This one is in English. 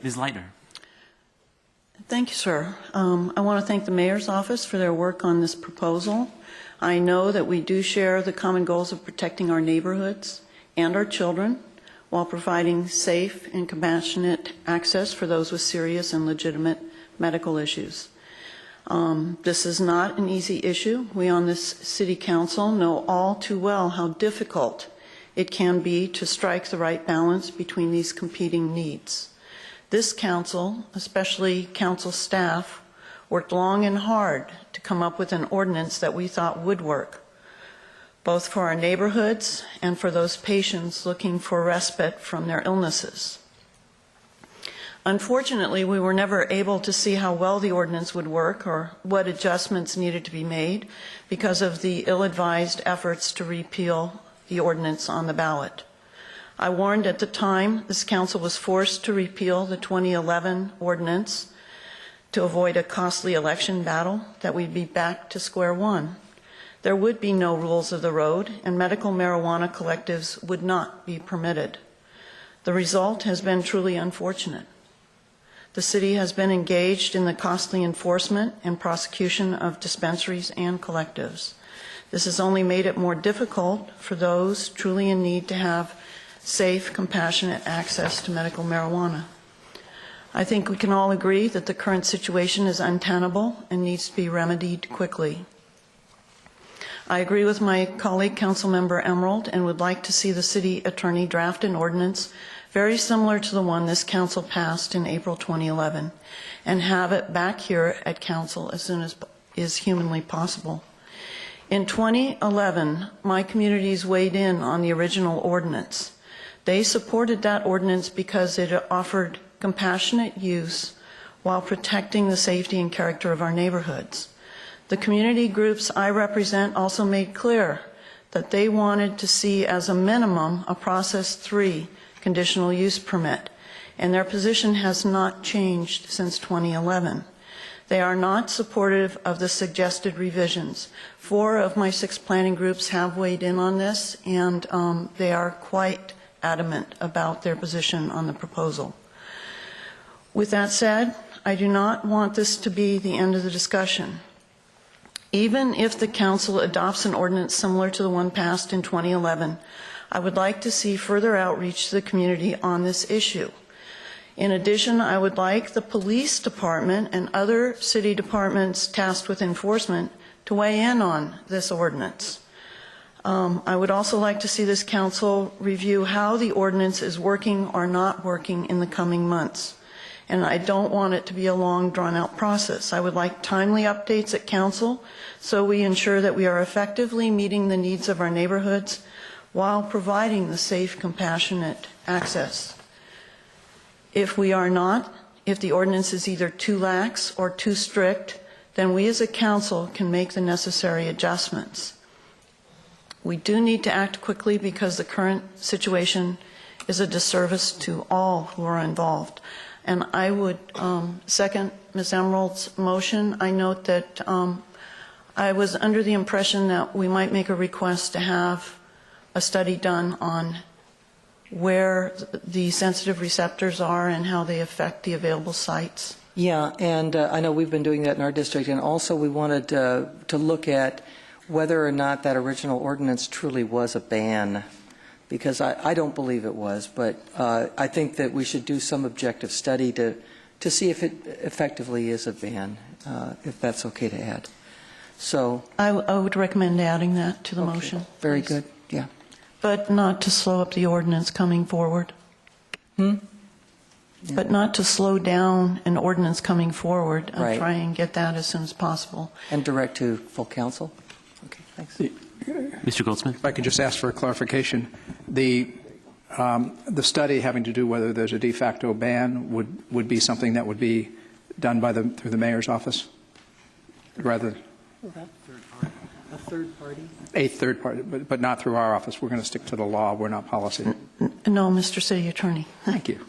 Ms. Lightner. Thank you, sir. I want to thank the Mayor's office for their work on this proposal. I know that we do share the common goals of protecting our neighborhoods and our children while providing safe and compassionate access for those with serious and legitimate medical issues. This is not an easy issue. We on this City Council know all too well how difficult it can be to strike the right balance between these competing needs. This council, especially council staff, worked long and hard to come up with an ordinance that we thought would work, both for our neighborhoods and for those patients looking for respite from their illnesses. Unfortunately, we were never able to see how well the ordinance would work or what adjustments needed to be made because of the ill-advised efforts to repeal the ordinance on the ballot. I warned at the time this council was forced to repeal the 2011 ordinance to avoid a costly election battle, that we'd be back to square one. There would be no rules of the road, and medical marijuana collectives would not be permitted. The result has been truly unfortunate. The city has been engaged in the costly enforcement and prosecution of dispensaries and collectives. This has only made it more difficult for those truly in need to have safe, compassionate access to medical marijuana. I think we can all agree that the current situation is untenable and needs to be remedied quickly. I agree with my colleague, Councilmember Emerald, and would like to see the city attorney draft an ordinance very similar to the one this council passed in April 2011 and have it back here at council as soon as is humanly possible. In 2011, my communities weighed in on the original ordinance. They supported that ordinance because it offered compassionate use while protecting the safety and character of our neighborhoods. The community groups I represent also made clear that they wanted to see as a minimum a Process 3 conditional use permit, and their position has not changed since 2011. They are not supportive of the suggested revisions. 4 of my 6 planning groups have weighed in on this, and they are quite adamant about their position on the proposal. With that said, I do not want this to be the end of the discussion. Even if the council adopts an ordinance similar to the one passed in 2011, I would like to see further outreach to the community on this issue. In addition, I would like the police department and other city departments tasked with enforcement to weigh in on this ordinance. I would also like to see this council review how the ordinance is working or not working in the coming months. And I don't want it to be a long, drawn-out process. I would like timely updates at council so we ensure that we are effectively meeting the needs of our neighborhoods while providing the safe, compassionate access. If we are not, if the ordinance is either too lax or too strict, then we as a council can make the necessary adjustments. We do need to act quickly because the current situation is a disservice to all who are involved. And I would second Ms. Emerald's motion. I note that I was under the impression that we might make a request to have a study done on where the sensitive receptors are and how they affect the available sites. Yeah, and I know we've been doing that in our district, and also we wanted to look at whether or not that original ordinance truly was a ban, because I don't believe it was, but I think that we should do some objective study to see if it effectively is a ban, if that's okay to add. So I would recommend adding that to the motion. Very please. good, yeah. But not to slow up the ordinance coming forward. Yeah. But not to slow down an ordinance coming forward and Right. try and get that as soon as possible. And direct to full council? Okay, thanks. Mr. Goldsmith. If I could just ask for a clarification. The study having to do whether there's a de facto ban would be something that would be done by through the mayor's office, rather A third party? a third party, but not through our office. We're going to stick to the law. We're not policy. No, Mr. City Attorney. Thank you.